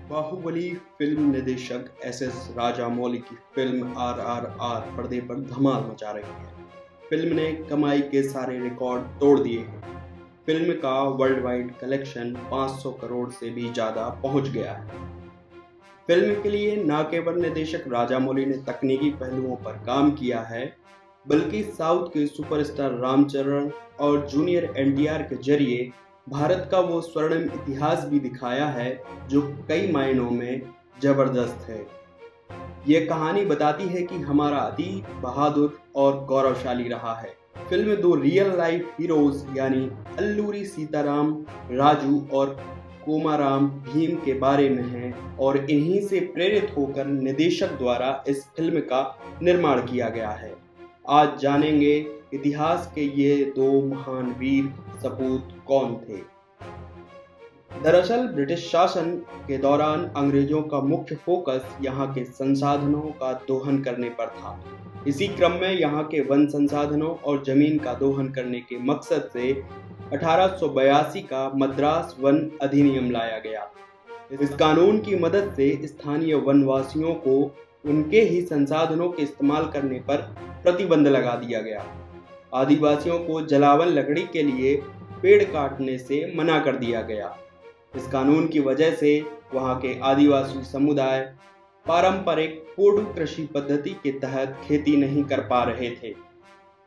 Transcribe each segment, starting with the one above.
Baahubali film निदेशक S Rajamouli की film RRR पर्दे पर धमाल मचा रही है। फिल्म ने कमाई के सारे रिकॉर्ड तोड़ दिए हैं। फिल्म का वर्ल्ड वाइड कलेक्शन 500 करोड़ से भी ज़्यादा पहुंच गया है। फिल्म के लिए न केवल निदेशक राजामौली ने तकनीकी पहलुओं पर काम किया है, बल्कि साउथ के सुपरस्टार रामचरण और जूनियर NTR के जरिए भारत का वो स्वर्णिम इतिहास भी दिखाया है जो कई मायनों में जबरदस्त है। ये कहानी बताती है कि हमारा अतीत बहादुर और गौरवशाली रहा है। फिल्म दो रियल लाइफ हीरोज यानी अल्लूरी सीताराम राजू और कोमाराम भीम के बारे में है और इन्हीं से प्रेरित होकर निदेशक द्वारा इस फिल्म का निर्माण किया गया है। आज जानेंगे इतिहास के ये दो महान वीर सपूत कौन थे। दरअसल ब्रिटिश शासन के दौरान अंग्रेजों का मुख्य फोकस यहाँ के संसाधनों का दोहन करने पर था। इसी क्रम में यहाँ के वन संसाधनों और जमीन का दोहन करने के मकसद से 1882 का मद्रास वन अधिनियम लाया गया। इस कानून की मदद से स्थानीय वनवासियों को उनके ही संसाधनों के इस्तेमाल करने पर प्रतिबंध लगा दिया गया। आदिवासियों को जलावन लकड़ी के लिए पेड़ काटने से मना कर दिया गया। इस कानून की वजह से वहां के आदिवासी समुदाय पारंपरिक पोडू कृषि पद्धति के तहत खेती नहीं कर पा रहे थे।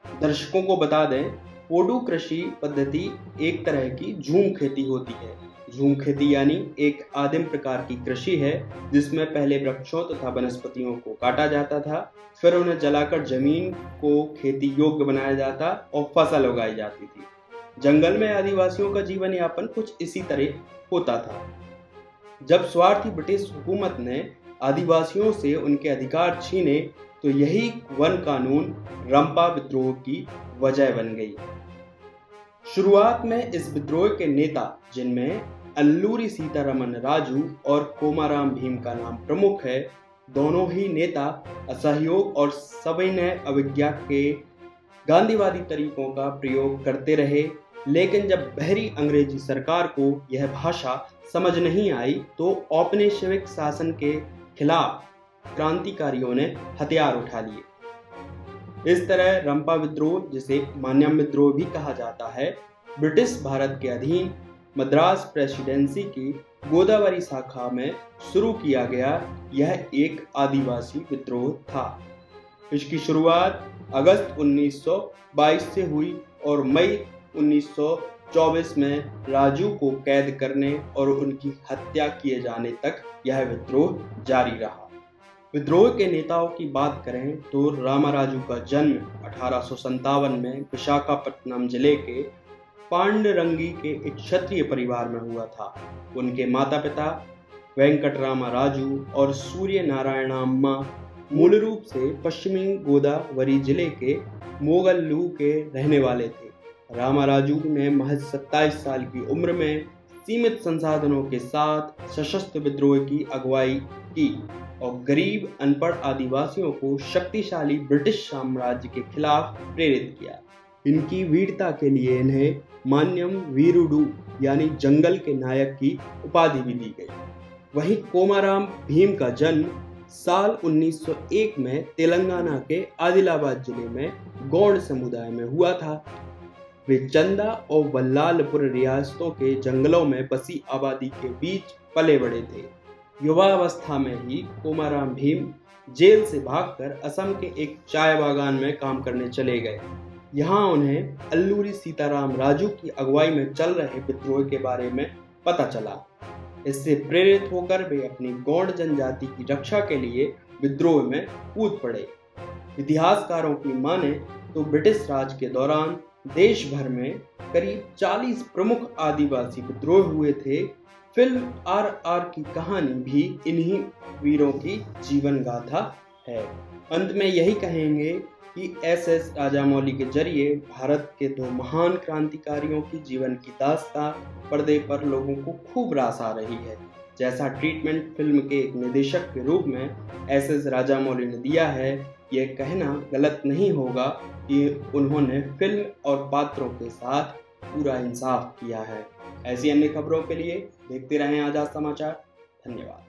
दर्शकों को बता दें, पोडू कृषि पद्धति एक तरह की झूम खेती होती है। झूम खेती यानी एक आदिम प्रकार की कृषि है जिसमें पहले वृक्षों तथा वनस्पतियों को काटा जाता था, फिर उन्हें जलाकर जमीन को खेती योग्य बनाया जाता और फसल उगाई जाती थी। जंगल में आदिवासियों का जीवन यापन कुछ इसी तरह होता था। जब स्वार्थी ब्रिटिश हुकूमत ने आदिवासियों से उनके अधिकार छीने तो यही वन कानून रंपा विद्रोह की वजह बन गई। शुरुआत में इस विद्रोह के नेता, जिनमें अल्लूरी सीतारामन राजू और कोमाराम भीम का नाम प्रमुख है, दोनों ही नेता असहयोग और सविनय अवज्ञा के गांधीवादी तरीकों का प्रयोग करते रहे। लेकिन जब बहरी अंग्रेजी सरकार को यह भाषा समझ नहीं आई तो औपनिवेशिक शासन के खिलाफ क्रांतिकारियों ने हथियार उठा लिए। इस तरह रंपा विद्रोह, जिसे मान्यम विद्रोह भी कहा जाता है, ब्रिटिश भारत के अधीन मद्रास प्रेसिडेंसी की गोदावरी शाखा में शुरू किया गया यह एक आदिवासी विद्रोह था। इसकी शुरुआत अगस्त 1922 से हुई और मई 1924 में राजू को कैद करने और उनकी हत्या किए जाने तक यह विद्रोह जारी रहा। विद्रोह के नेताओं की बात करें तो रामाराजू का जन्म 1857 में विशाखापट्टनम जिले के पांडरंगी के एक क्षत्रिय परिवार में हुआ था। उनके माता पिता वेंकटरामा राजू और सूर्य नारायणाम्मा मूल रूप से पश्चिमी गोदावरी जिले के मोगल्लू के रहने वाले थे। रामाराजू ने महज 27 साल की उम्र में सीमित संसाधनों के साथ सशस्त्र विद्रोह की अगुवाई की और गरीब अनपढ़ आदिवासियों को शक्तिशाली ब्रिटिश साम्राज्य के खिलाफ प्रेरित किया। इनकी वीरता के लिए इन्हें मान्यम वीरुडू यानी जंगल के नायक की उपाधि भी दी गई। वहीं कोमाराम भीम का जन्म साल 1901 में तेलंगाना के आदिलाबाद जिले में गौड़ समुदाय में हुआ था। वे चंदा और वल्लालपुर रियासतों के जंगलों में बसी आबादी के बीच पले बड़े थे। युवावस्था में ही कोमाराम भीम जेल से भागकर असम के एक चाय बागान में काम करने चले गए। यहाँ उन्हें अल्लूरी सीताराम राजू की अगुवाई में चल रहे विद्रोह के बारे में पता चला। इससे प्रेरित होकर वे अपनी गौड़ जनजाति की रक्षा के लिए विद्रोह में कूद पड़े। इतिहासकारों की माने तो ब्रिटिश राज के दौरान देश भर में करीब 40 प्रमुख आदिवासी विद्रोह हुए थे। फिल्म RRR की कहानी भी इन्हीं वीरों की जीवन गाथा है। अंत में यही कहेंगे कि SS राजामौली के जरिए भारत के दो महान क्रांतिकारियों की जीवन की दास्तां पर्दे पर लोगों को खूब रास आ रही है। जैसा ट्रीटमेंट फिल्म के एक निदेशक के रूप में SS राजामौली ने दिया है, यह कहना गलत नहीं होगा कि उन्होंने फिल्म और पात्रों के साथ पूरा इंसाफ किया है। ऐसी अन्य खबरों के लिए देखते रहें आजाद समाचार। धन्यवाद।